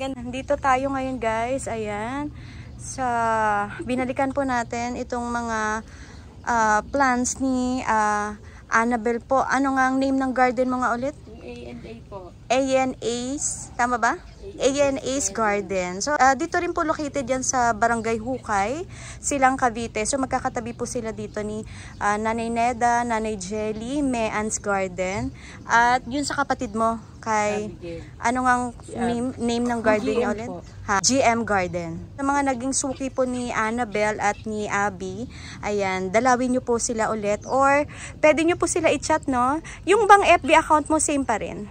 Dito tayo ngayon guys, ayan. Binalikan po natin itong mga plants ni Annabel po. Ano nga ang name ng garden mo nga ulit? A&A po. A&A's, tama ba? A&A's Garden. So, dito rin po located yan sa Barangay Hukay, Silang Cavite. So, magkakatabi po sila dito ni Nanay Neda, Nanay Jelly, Mean's Garden. At yun sa kapatid mo, kay, ano nga name ng garden niya ulit? GM Garden. Sa mga naging suki po ni Annabel at ni Abby, ayan, dalawin nyo po sila ulit. Or, pwede nyo po sila i-chat, no? Yung bang FB account mo, same pa rin?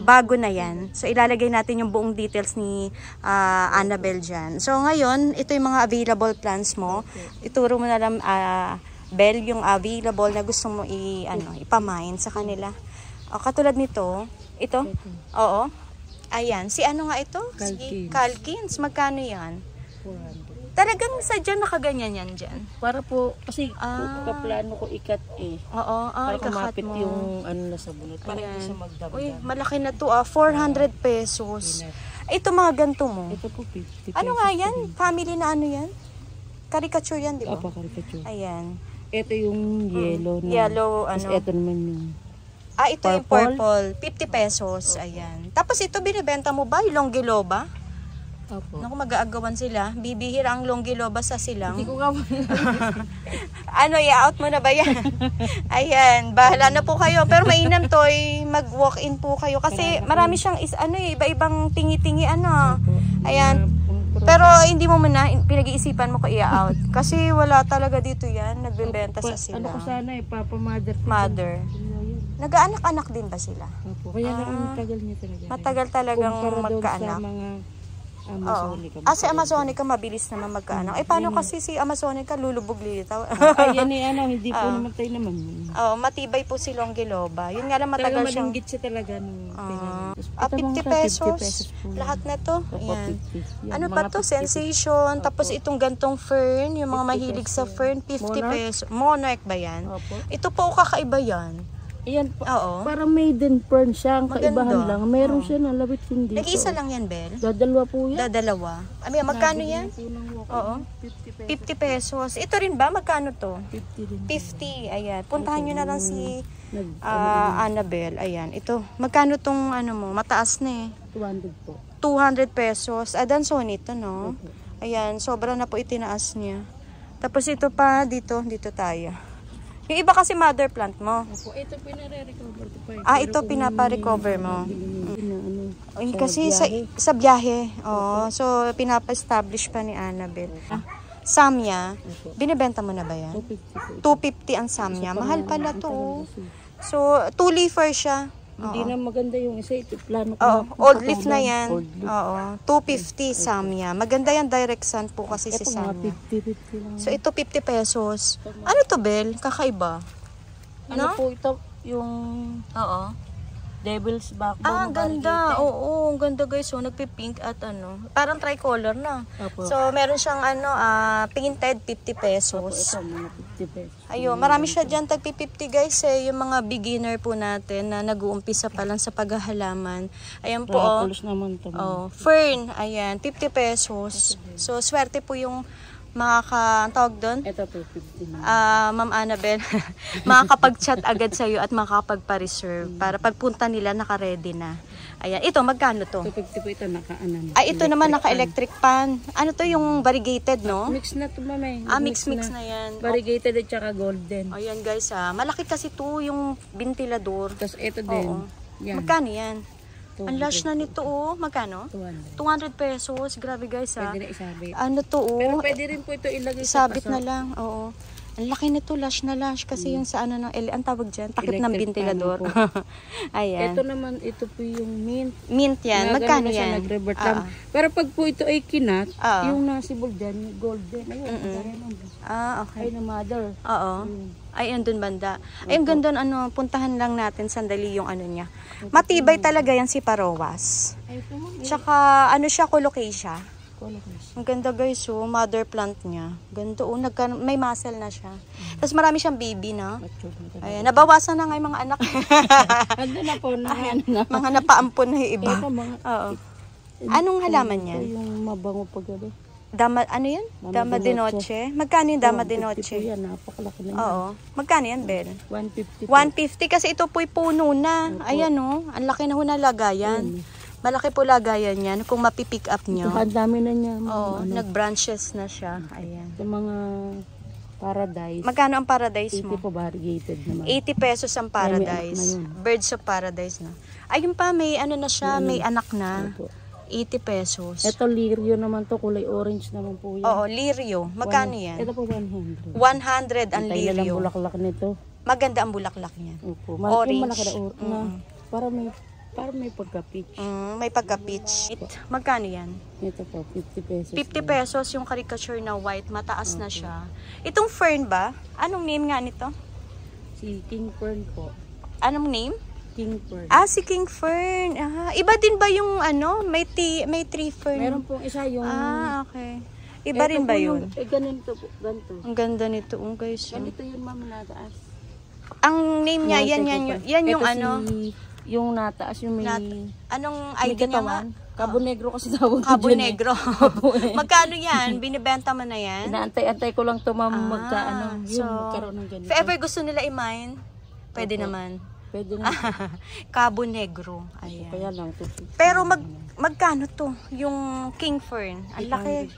Bago na yan. So, ilalagay natin yung buong details ni Annabel dyan. So, ngayon, ito yung mga available plans mo. Ituro mo na lang, Bel, yung available na gusto mo ipamain sa kanila. O, katulad nito, ito? Oo. Ayan. Si ano nga ito? Calkins. Magkano yan? 400. Talagang sadya nakaganyan yan dyan? Para po, kasi kaplano ko ikat Oo, para ikakat kumapit mo. yung ano na sa bunot. Para hindi siya magdamdam. Uy, malaki na to 400 pesos. Ito mga ganito mo. Ito po 50 pesos. Ano nga yan? Family na ano yan? Caricature yan, di ba? Apa, caricature. Ayan. Ito yung yellow na. Yellow, Tapos ano? ito naman yung Ito yung purple. 50 pesos. Ayan. Tapos ito, binibenta mo ba? Yung longgiloba? Opo. Naku, mag-aagawan sila. Bibihira ang longgiloba sa silang. Hindi ko ka Ano, i-out mo na ba yan? Ayan, bahala na po kayo. Pero mainam to, mag-walk-in po kayo. Kasi marami siyang iba-ibang tingi-tingi, Ayan. Pero hindi mo muna, pinag-iisipan mo ko i-out. Kasi wala talaga dito yan, nagbebenta sa sila. Ano ko sana Papa Mother. Mother. Nag-aanak-anak din ba sila? Opo. Kaya lang matagal niya talaga. Matagal talagang Kumpara doon magkaanak. sa mga Amazonica. Si Amazonica mabilis naman magkaanak. Paano kasi si Amazonica lulubog lilitaw? Ayan hindi po namatay naman. Matibay po si longgiloba. Yun nga lang matagal siyang... Malinggit siya talaga. 50 pesos. Lahat na to. Ayan. Ano pa to? Sensation. Tapos itong gantong fern. Yung mga mahilig sa fern. 50 pesos. Monarch ba yan? Ito po kakaiba yan. Ayan, Oo. parang maiden fern siya. Ang Maganda. kaibahan lang. Meron siya na labit hindi. Nag-iisa lang yan, Bel? Dadalwa po yan. Dadalawa. Magkano yan? Oo. 50 50 pesos. Ito rin ba? Magkano to? 50 din. 50. Ayan. Puntahan nyo na lang si Annabel. Ayan. Ito. Magkano tong mo? Mataas na 200 po. 200 pesos. Danson ito, no? Ayan. Sobra na po itinaas niya. Tapos ito pa. Dito tayo. Yung iba kasi mother plant mo. Ito pinare-recover ko pa. Ito pinapa-recover mo. Kasi sa biyahe. So pinapa-establish pa ni Annabel. Samya, binibenta mo na ba yan? 250 ang samya. Mahal pala to. So 2 leafer siya. Hindi na maganda yung isa. Ito plano ko. Old leaf na yan. 250 samya. Maganda yan, direct sun po kasi si samya. 50 lang. So ito 50 pesos. Ano to, Bel? Kakaiba. Ano po ito? Yung devil's backbone. Ganda. Oo, ganda guys. So, nagpipink at parang tricolor na. Opo. So, meron siyang painted 50 pesos. Ito, mga 50 pesos. Ayun, marami siya dyan tagpi-50 guys yung mga beginner po natin na nag-uumpisa pa lang sa paghahalaman. Ayan po. Naman to. Fern, ayan, 50 pesos. So, swerte po yung tawag doon? Ito po, 50 Ma'am Annabel, makakapag-chat agad sa'yo at makakapagpa-reserve para pagpunta nila naka-ready na. Ayan, ito, magkano to? 250 po ito, Ito naman naka-electric pan. Ano to yung variegated, no? Mix na to, mamay. Mix na yan. Variegated at saka golden. Ayan guys, malaki kasi to yung ventilador. Tapos ito din. Yan. Magkano yan? Ang lash na nito, magkano? 200 pesos. Grabe guys, Pwede na isabit. Ano to, Pero pwede rin po ito ilagay sa isabit na lang, Ang laki nito, lash na lash. Kasi yung sa ang tawag dyan, takip ng ventilador. Ayan. Ito naman, ito po yung mint. Mint yan. Magkano yan? Nag-revert lang. Pero pag po ito ay kinat, yung nasibol dyan, golden. Ayun, okay. Ay na mother. Ay, andun banda. Ay, ang ganda, puntahan lang natin sandali yung niya. Matibay talaga yan si Parowas. Tsaka, siya, colocasia. Ang ganda guys, mother plant niya. Ganda, may muscle na siya. Tapos marami siyang baby, no? Ayan, nabawasan na nga yung mga anak. Ando na po, mga napaampon na yung iba. Ito, mga Anong halaman yan? Yung mabango pag gabi. Dama, ano yan? Dama de noche. Magkano yung dama de noche? Yan, napakalaki na yan. Oo. Magkano yan, Bel? 150 po. 150 kasi ito po'y puno na. Ayan o. Ang laki na ho na lagayan. Malaki po lagayan yan kung mapipick up nyo. Ito, ang dami na niya. Oo. Nag-branches na siya. Ayan. Ito mga paradise. Magkano ang paradise mo? 80 po variegated naman. 80 pesos ang paradise. Birds of paradise na. Ayun pa, may ano na siya, may anak na. Opo. 80 pesos. Ito lirio naman to, kulay orange naman po yan. Oo, lirio. Magkano yan? Ito po 100. 100 ang Tayo na lang lirio. bulaklak nito. Maganda ang bulaklak niya. Opo. Orange. Yung malaki na para may pagka-peach. May pagka-peach. Magkano yan? Ito po, 50 pesos. 50 pesos yung caricature na white. Mataas na siya. Itong fern ba? Anong name nga nito? Si King Fern po. Anong name? King Fern. Ah, si King Fern. Ah, iba din ba yung ano? May tree fern? Meron pong isa yung... Ah, okay. Iba rin ba yun? Ganito po, ganito. Ang ganda nito, guys. Ganito yun, ma'am, nataas. Ang name niya, yan yung ano? Yung nataas, yung may... Anong ID niya nga? Cabo Negro kasi tawag ko Cabo dyan. Negro. Magkano yan? Binibenta mo na yan? Inaantay-antay ko lang to, ma'am, magkaano. So, magkaroon ng ganito. if ever gusto nila i-mine, pwede naman. Pwede na. Cabo Negro. Ayan. Kaya lang to. Pero magkano to? Yung King Fern. Ang laki.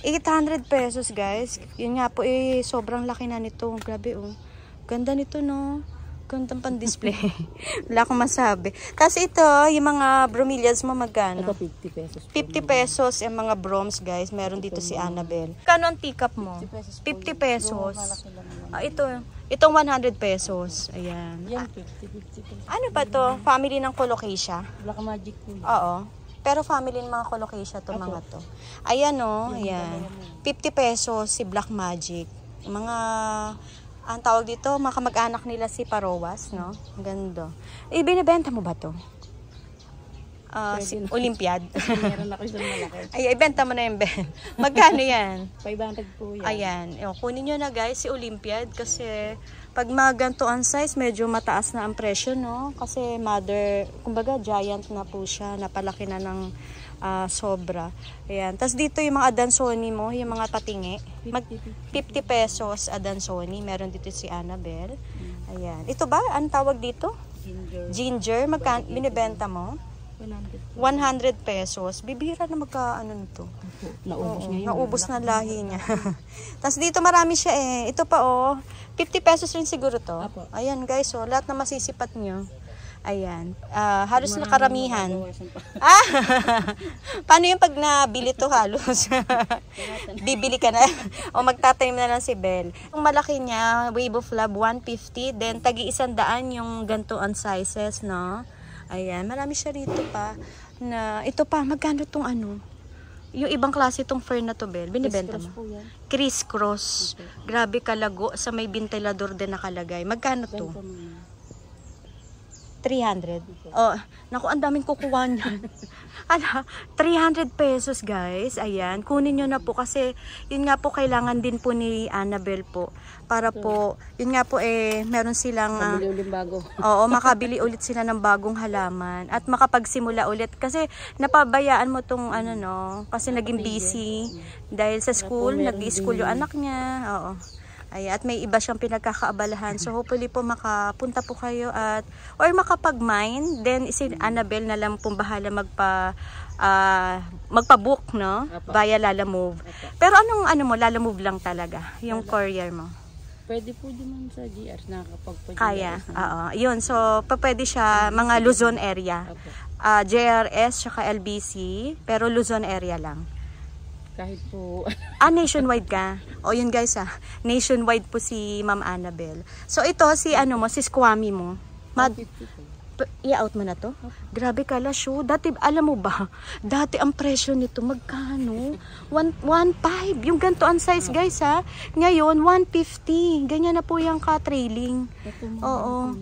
800 pesos, guys. Yun nga po, sobrang laki na nito. Grabe, oh. Ganda nito, no? Gandang pan-display. Wala akong masabi. Kasi ito, yung mga bromeliads mo magkano? Ito 50 pesos. 50 pesos yung mga broms, guys. Meron dito si Annabelle. Kano ang teacup mo? 50 pesos. Itong 100 pesos. Ayan. Yan, 50 pesos. Ano ba to? Family ng Colocasia? Black Magic po. Oo. Pero family ng mga Colocasia to mga to. Ayan o. Ayan. 50 pesos si Black Magic. Mga... Ang tawag dito, mga kamag-anak nila si Parowas, no? Ganda. Binibenta mo ba to? Si Olympiad. Meron ako isang malaki. Ay, ibenta mo na yung Ben. Magkano yan? 500 po yan. Ayan. Kunin nyo na guys si Olympiad kasi pag mga ganito ang size, medyo mataas na ang presyo, no? Kasi mother, kumbaga giant na po siya. Napalaki na ng sobra. Ayan. Tapos dito yung mga Adansoni mo, yung mga tatingi. 50 pesos Adansoni. Meron dito si Annabelle. Ayan. Ito ba? Ang tawag dito? Ginger. Magkano binibenta mo? 100 pesos. Bibira na magkaano nito. Naubos na lahi niya. Tapos dito marami siya eh. Ito pa oh. 50 pesos rin siguro to. Ayan guys, oh, lahat na masisipat nyo. Ayan. Halos na karamihan. Paano yung pag nabili to halos? Bibili ka na. O magtatanim na lang si Belle. Yung malaki niya, Wave of Love, 150. Then, tagi-100 yung gantuan sizes, no? Ayan. Marami siya rito pa. Na, ito pa, magkano tong ano? Yung ibang klase itong fern na to, Belle. Binibenta mo? Criss-cross. Grabe kalago. Sa may ventilador din nakalagay. Magkano to? 300. Oh, naku, ang daming kukuha niyan. 300 pesos, guys. Ayan, kunin nyo na po kasi yun nga po kailangan din po ni Annabelle po. Para po, yun nga po meron silang makabili ulit bago. Oo, makabili ulit sila ng bagong halaman at makapagsimula ulit kasi napabayaan mo tong ano no, kasi naging busy dahil sa school, nag-i-school yung anak niya. Oo. Ay, at may iba siyang pinagkakaabalahan. So hopefully po makapunta po kayo at or makapag-mine. Then si Annabelle na lang pong bahala magpa-book, no? Via Lalamove. Pero anong ano mo, Lalamove lang talaga yung courier mo? Pwede po din sa GR nakakapag-GR. Kaya, oo. Yun, so pwede siya mga Luzon area. JRS tsaka LBC, pero Luzon area lang. Kahit po... nationwide ka. O yun guys nationwide po si Ma'am Annabelle. So ito, si ano mo, si Squammy mo. I-out mo na to? Grabe kala show. Dati, alam mo ba, dati ang presyo nito, magkano? 1.5. Yung ganito ang size guys Ngayon, 150. Ganyan na po yung ka-trailing. Oo.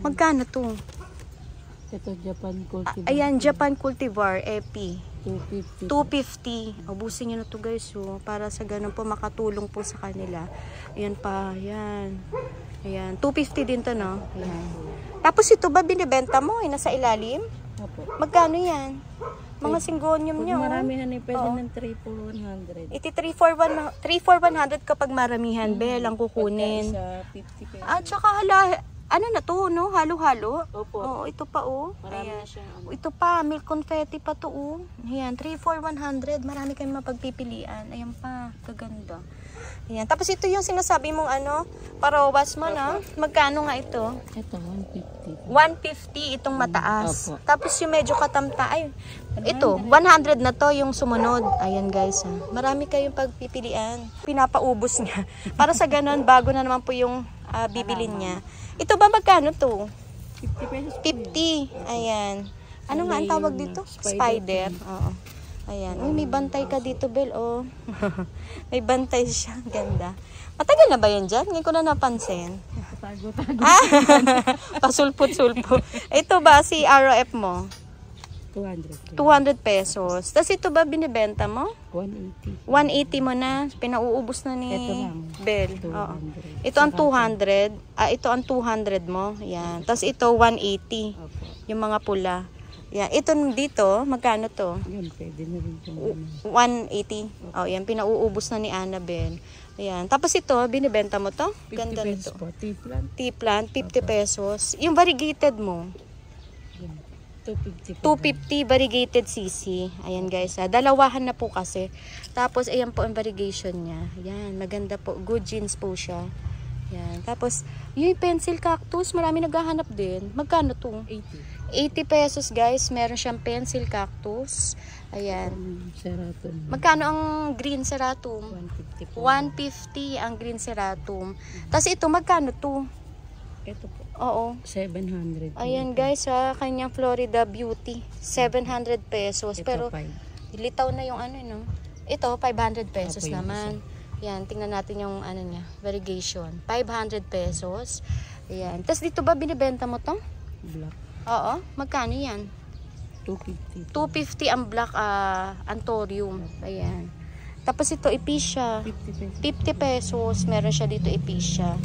Magkano to? Ito, Japan Cultivar. Ayan, Japan Cultivar, EP. 250. Ubusin nyo na to guys para sa ganun po makatulong po sa kanila. Ayan pa, ayan. Ayan, 250 din to, no? Ayan. Tapos ito ba binibenta mo? Nasa ilalim? Opo. Magkano yan? Mga syngonium niya. Maramihan eh, pwede ng 3 for 100. Iti 3 for 100 kapag maramihan, Bel, ang kukunin. Sa 50 pesos. At saka ano na to, no? Halo-halo. Opo. Oo, ito pa, oh. Marami Ayan. na siyang ano. Ito pa, milk confetti pa to, oh. Ayan, 3 for 100. Marami kayong mapagpipilian. Ayan pa, kaganda. Ayan. Tapos ito yung sinasabi mong ano, parawas mo, no? Magkano nga ito? Ito, 150. 150 itong mataas. Opo. Tapos yung medyo katamta, ay, ito, 100 na to yung sumunod. Ayan guys, ha. Marami kayong pagpipilian. Pinapaubos niya. Para sa ganun, bago na naman po yung bibilin niya. Ito ba magkano to? 50 pesos. 50. Ayan. Ano nga ang tawag dito? Spider. Oo. Ayan. Uy, may bantay ka dito, Bel. Oh. May bantay siya. Ganda. Matagal na ba yan dyan? Ngayon ko na napansin. Tago-tago. Pasulpot-sulpot. Ito ba si ROF mo? 200. 200 pesos. Tapos ito ba binibenta mo? 180. 180 mo na. Pinauubos na ni Ito lang. Bel. 200. Oo. Ito ang 200. Ito ang 200 mo. Yan. Tapos ito 180. Opo. Yung mga pula. Yan. Ito dito, magkano to? Yun, pwede na rin itong 180. Oh, yan. Pinauubos na ni Annabel. Ayan. Tapos ito, binibenta mo to? 50 Ganda pesos nito. po. T-plant. T-plant, 50 pesos. Yung variegated mo? Yan. 250 po. 250 variegated CC. Ayan guys, dalawahan na po kasi. Tapos ayan po ang variegation niya. Ayan, maganda po. Good genes po siya. Ayan. Tapos yung pencil cactus, marami naghahanap din. Magkano to? 80. 80 pesos guys. Meron siyang pencil cactus. Ayan. Seratum. Magkano ang green seratum? 150 po. 150 ang green seratum. Tapos ito, magkano to? Ito po. Oo. 700. Ayan guys, sa kanyang Florida Beauty. 700 pesos. Ito, Pero 5. litaw na yung ano, no? Ito, 500 pesos Opo, yung naman. Yan, tingnan natin yung ano niya, variegation. 500 pesos. Ayan. Tapos dito ba binibenta mo to? Black. Oo. Magkano yan? 250. 250 ang black anthurium. Ayan. Tapos ito, epicia. 50 pesos. 50 pesos. Meron siya dito, epicia.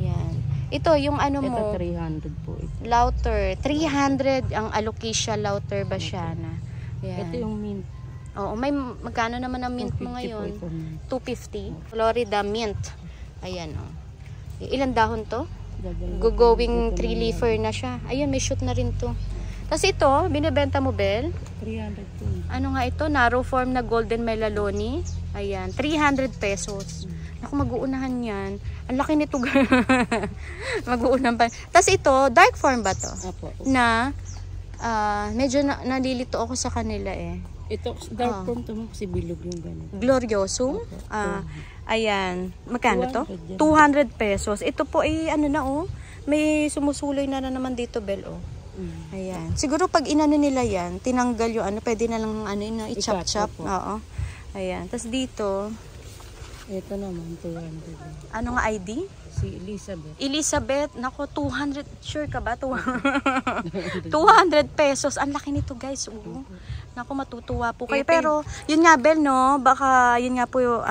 Yan. Ito, yung ano mo. Ito 300 po ito. Lauter. 300 ang alocasia lauter bassiana. Yan. Ito yung mint. Oo, may magkano naman ang mint mo 250 ngayon? po ito. 250. Florida mint. Ayan, oh. Ilang dahon to? Gagawin Going 3-leafer na siya. Ayun, may shoot na rin to. Tapos ito, binibenta mo, Bel? 300 po. Ano nga ito? Narrow form na golden melaloni. Ayan, 300 pesos. Naku, mag-uunahan yan. Ang laki nito. Mag-uunahan pa. Tapos ito, dark form ba to? Apo. Na, medyo nalilito ako sa kanila eh. Ito, dark form to mo kasi bilog yung ganun. Gloriosum. Ayan. Magkano to? 200 200 pesos. Ito po ay ano na oh. May sumusuloy na naman dito, Bel oh. Ayan. Siguro pag inano nila yan, tinanggal yung ano, pwede na lang ano, i-chop-chop. Oo. Ayan. Tapos dito, ito naman, 200. ano nga ID? Si Elizabeth. Elizabeth, nako 200, sure ka ba? 200 pesos. Ang laki nito guys. Oo. Nako, matutuwa po kayo. Pero, yun nga Bel, no? Baka, yun nga po yung,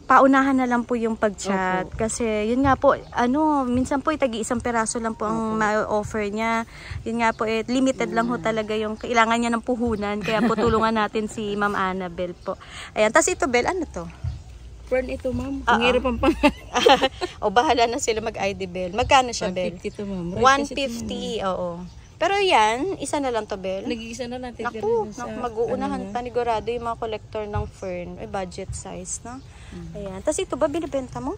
paunahan na lang po yung pag-chat. Kasi, yun nga po, ano, minsan po, tagi-isang peraso lang po ang ma-offer niya. Yun nga po, limited lang ho talaga yung kailangan niya ng puhunan. Kaya po, tulungan natin si Ma'am Annabel po. Ayan. Tapos ito, Bel, ano to? Fern ito, ma'am. Ang hirap ang pangalan. O, bahala na sila mag-ID, Bel. Magkano siya, Bel? 150 to, ma'am. 150, oo. Pero yan, isa na lang to, Bel. Nag-iisa na lang. Naku, mag-uunahan panigurado yung mga collector ng fern. Ay, budget size, no? Ayan. Tapos ito ba, binibenta mo?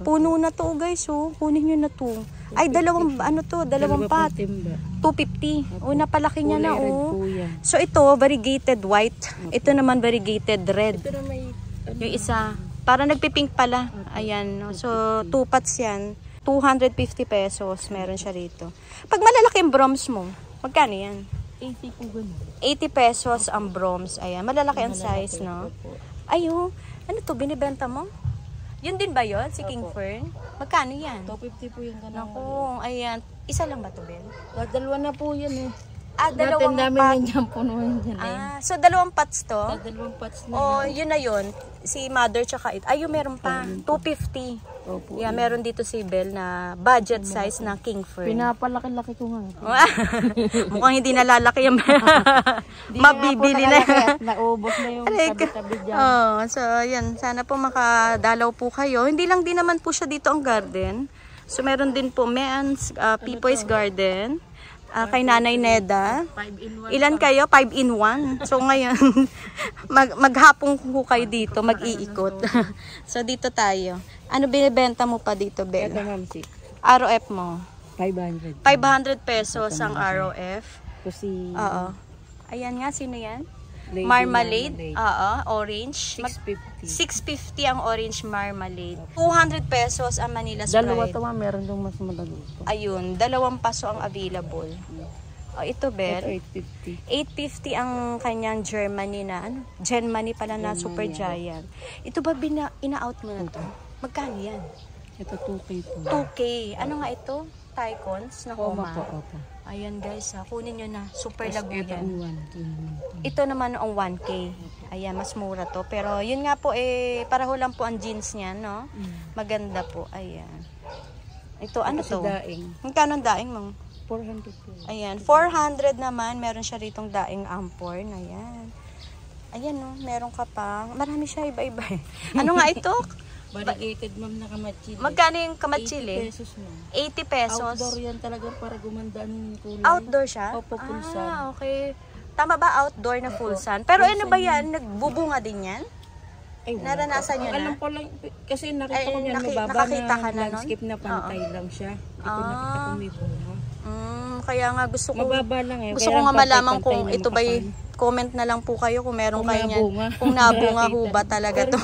Puno na to, guys, oh. Kunin nyo na to. Ay, dalawang, ano to, dalawang pot. 250. O, napalaki niya na, oh. So, ito, variegated white. Ito naman, variegated red. Ito na may, yung isa, para nagpipink pala. Ayan, no? So, 2 pots yan. 250 pesos, meron siya rito. Pag malalaki yung broms mo, magkano yan? 80 po ganun. 80 pesos ang broms. Ayan, malalaki ang size, no? Ayo, ano to, binibenta mo? Yun din ba yun, si King Fern? Magkano yan? 250 po yung ganun. Naku, ayan. Isa lang ba to, Ben? Dalawa na po yan eh. Dalawang dami pot. yan dyan, punuan dyan eh. So dalawang pots to? Dalawang pots na. O, yun na yun. Si mother tsaka it. Ayun, meron pa. 250. Opo. Yeah, meron dito si Bel na budget size na king fern. Pinapalaki-laki ko nga. Mukhang hindi nalalaki yung mabibili na. Naubos na yung tabi-tabi dyan. Oh, so yan, sana po makadalaw po kayo. Hindi lang din naman po siya dito ang garden. So meron din po Means Pipoy's Garden. Kay Nanay Neda. 5-in-1. Ilan kayo? 5-in-1. So ngayon, maghapong ko kayo dito, mag-iikot. So dito tayo. Ano binibenta mo pa dito, Bel? Ito, ma'am, si ROF mo? 500. 500 pesos ang ROF. Kasi Oo. Ayan nga, sino yan? Lady Marmalade. Oo, orange. 650. 650 ang orange marmalade. 200 pesos ang Manila Sprite. Dalawa to, ma'am, meron dong mas madalo. Ayun, 2 paso ang available. Oh, ito, Bel. Ito 850 ang kanyang Germany na, ano? Germany pala na Super Giant. Ito ba ina-out mo na to? Magkano yan? Ito 2K po. 2K. Ano nga ito? Tycons na Homa. Opo. Ayan guys, kunin nyo na. Super lago Ito yan. ang 1K. Ito naman ang 1K. Ayan, mas mura to. Pero yun nga po, pareho lang po ang jeans niya, no? Maganda po. Ayan. Ito, ano to? Daing. Magkano ang daing mong? 400 po. Ayan, 400 naman. Meron siya ritong daing ampon. Ayan. Ayan, no? Meron ka pang. Marami siya, iba-iba eh. Ano nga ito? Variegated, ma'am, na kamatsili. Magkano yung kamatsili? 80 pesos, ma'am. 80 pesos. Outdoor yan talaga para gumanda ang kulay. Outdoor siya? Opo, full sun. Okay. Tama ba outdoor na full sun? Pero ano ba yan? Nagbubunga din yan? Ay, naranasan nyo na? Alam ko lang, kasi nakita ko niyan mababa nakakita na ka na landscape na pantay lang siya. Ito nakita ko may bunga. Kaya nga gusto ko, mababa lang eh. Gusto ko nga malaman kung ito ba comment na lang po kayo kung meron kayo niyan. Kung nabunga ho ba talaga to.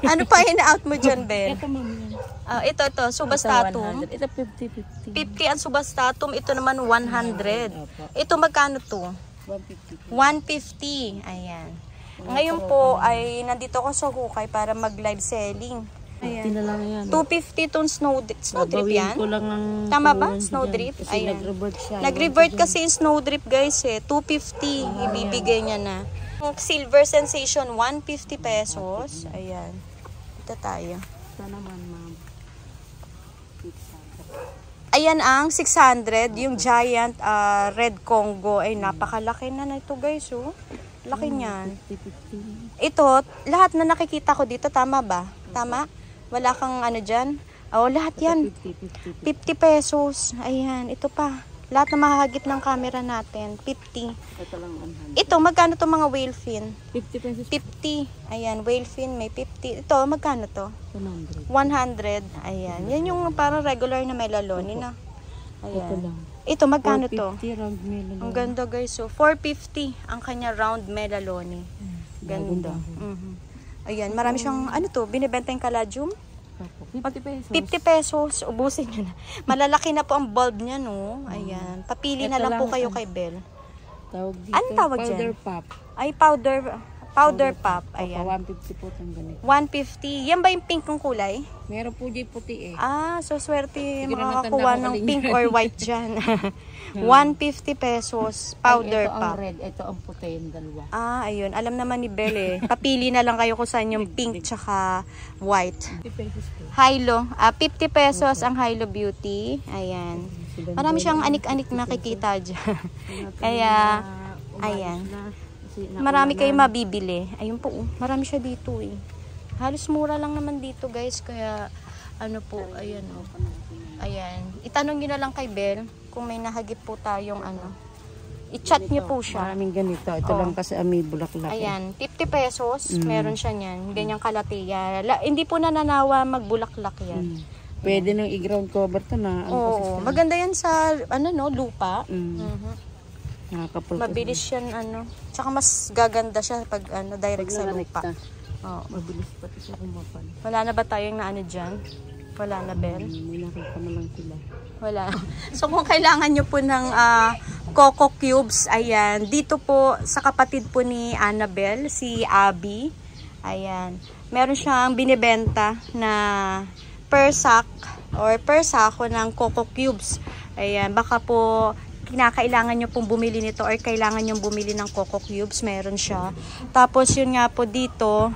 Ano pa in-out mo dyan, Ben? Ito, ma'am. Ito, subastatum. Ito 50. 50 ang subastatum. Ito naman 100. Ito magkano to? 150. Ayan. Ngayon po ay nandito ko sa Hukay para mag-live selling. Ayan. Lang yan. 250 itong snowdrip yan. Ko lang ang tama ba? Snowdrip? Kasi ayan. nag-revert siya. Nag-revert kasi yung snowdrip guys eh. 250 ibibigay niya na. Silver Sensation 150 pesos. Ayan. Ito tayo. Ito naman, ma'am. Ayan ang 600. Yung giant red Congo. Ay napakalaki na ito guys oh. Laki niyan. 50. Ito, lahat na nakikita ko dito, tama ba? Tama? Wala kang ano dyan? Oo, lahat yan. 50 pesos. Ayan, ito pa. Lahat na mahahagip ng camera natin. 50. Ito lang 100. Ito, magkano to mga whale fin? 50 pesos. 50. Ayan, whale fin may 50. Ito, magkano to? 100. 100. Ayan. Yan yung parang regular na melaloni na. Ayan. Ito lang. Ito, magkano to? 450 round melaloni. Ang ganda guys. So, 450 ang kanya round melaloni. Ganda. Ayan, marami siyang, ano to, binibenta yung caladium? 50 pesos. 50 pesos, ubusin nyo na. Malalaki na po ang bulb niya, no? Ayan, papili na lang po kayo kay Bel. Tawag dito, ano tawag dyan? powder pop. Ay, powder pop. Ayan. 150 po itong ganito. 150. Yan ba yung pink ng kulay? Meron po dyan puti eh. So swerte Hindi makakakuha naman ng tanda ko pink or white dyan. 150 pesos, powder ito pop. ang red, ito ang puti yung dalawa. Ayun. Alam naman ni Bel eh. Papili na lang kayo kung saan yung pink tsaka white. 50 pesos po. Hilo. 50 pesos ang Hilo Beauty. Ayan. Marami siyang anik-anik nakikita dyan. Kaya, ayan. Marami kayong mabibili. Ayun po. Marami siya dito eh. Halos mura lang naman dito guys. Kaya, ano po, ayan o. Ayan. Itanong nyo na lang kay Bel kung may nahagip po tayong ano. I-chat nyo po siya. Maraming ganito. Ito lang kasi may bulaklak. Ayan, 50 pesos, meron siya niyan. Ganyang kalatiya. Hindi po nananawa magbulaklak yan. Pwede nang i-ground cover to na. Oo, maganda yan sa ano no, lupa. Mabilis yan ano. Tsaka mas gaganda siya pag ano direct sa lupa. Mabilis pati siya kumapal. Wala na ba tayong na ano diyan? Wala na, Bel? May nakita na lang sila. Wala. So kung kailangan nyo po ng Coco Cubes, ayan, dito po sa kapatid po ni Annabel, si Abby, ayan, meron siyang binibenta na per sack or per sako ng Coco Cubes. Ayan, baka po kinakailangan nyo pong bumili nito or kailangan nyo bumili ng Coco Cubes, meron siya. Tapos yun nga po dito,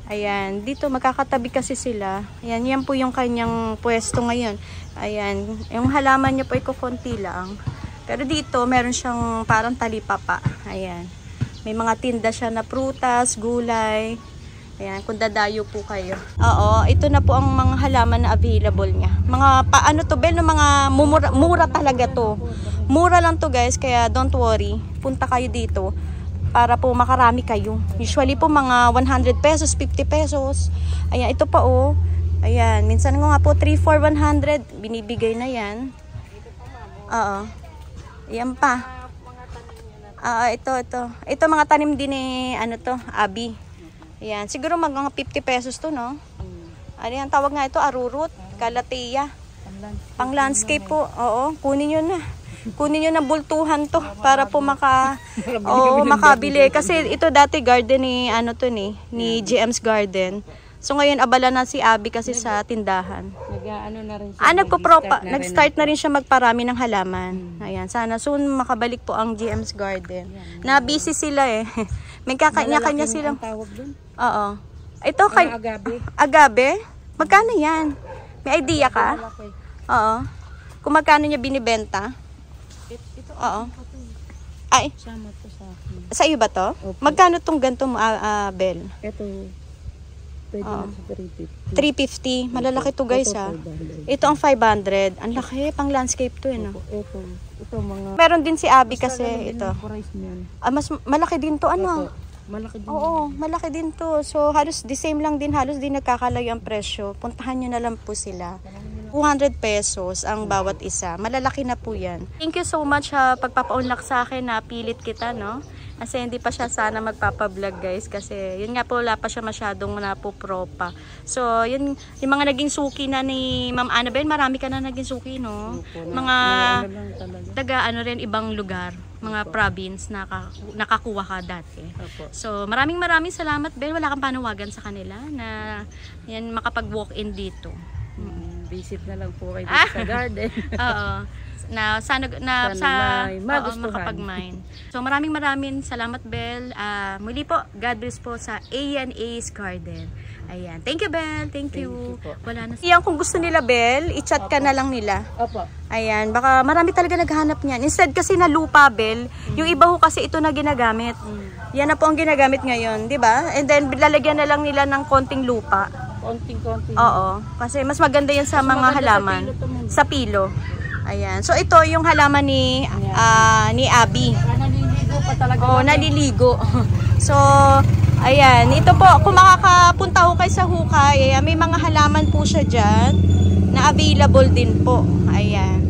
Ayan, dito magkakatabi kasi sila. Ayan, yan po yung kanyang pwesto ngayon. Ayan, yung halaman niya po ay kukunti lang. Pero dito, meron siyang parang talipapa. Ayan, may mga tinda siya na prutas, gulay. Ayan, kung dadayo po kayo. Oo, ito na po ang mga halaman na available niya. Mga paano to, Bel, no, mga mura talaga to. Mura lang to guys, kaya don't worry. Punta kayo dito para po makarami kayo. Usually po mga 100 pesos, 50 pesos. Ayan, ito pa oh. Ayan, minsan nga po 3 for 100. Binibigay na yan. Oo. Ayan pa. Ito. Ito mga tanim din ni, ano to, Abi. Ayan, siguro mga 50 pesos to, no? Ayan, tawag nga ito, arurut, kalateya. Pang landscape po. Oo, kunin nyo na. Kunin nyo ng bultuhan to para po makabili. Kasi ito dati garden ni ano to ni GM's Garden. So ngayon abala na si Abby kasi sa tindahan. Nag-start na rin siya magparami ng halaman. Ayan, sana soon makabalik po ang GM's Garden. Na busy sila eh. May kanya-kanya silang. Oo. Ito kay agave. Magkano yan? May idea ka? Oo. Kung magkano niya binibenta? Oo. Ay. Sama to sa akin. Sa iyo ba to? Okay. Magkano tong ganito mo, Bel? Ito, pwede na sa 350. 350. Malalaki to guys ha. Ito ang 500. Ang laki, pang landscape to eh no? Ito mga... Meron din si Abby kasi ito. Mas malaki din to ano? Malaki din. Oo, malaki din to. So halos the same lang din, halos din nagkakalayo ang presyo. Puntahan nyo na lang po sila. 200 pesos ang bawat isa. Malalaki na po yan. Thank you so much pagpapaunlak sa akin na pilit kita, no? Kasi hindi pa siya sana magpapablog guys. Kasi yun nga po, wala pa siya masyadong napopropa. So, yun, yung mga naging suki na ni Ma'am Annabelle, marami ka na naging suki, no? Mga taga ano rin, ibang lugar. Mga province na nakakuha ka dati. So, maraming salamat, Bel. Wala kang panawagan sa kanila na yan makapag-walk-in dito. Visit na lang po kayo dito sa garden. Oo. Sana makapag-mine. So maraming salamat, Bel. Muli po, God bless po sa A&A's Garden. Ayan. Thank you, Bel. Thank you. Wala na. Iyan, kung gusto nila, Bel, i-chat ka na lang nila. Opo. Ayan. Baka marami talaga naghahanap niyan. Instead kasi na lupa, Bel, yung iba ho kasi ito na ginagamit. Yan na po ang ginagamit ngayon, di ba? And then, lalagyan na lang nila ng konting lupa. Konting. Oo. Kasi mas maganda yan sa mga halaman. Sa pilo. Ayan. So, ito yung halaman ni Abby. Naliligo pa talaga. Oo, naliligo. So, ayan. Ito po, kung makakapunta ho kayo sa hukay, ayan, may mga halaman po siya dyan na available din po. Ayan.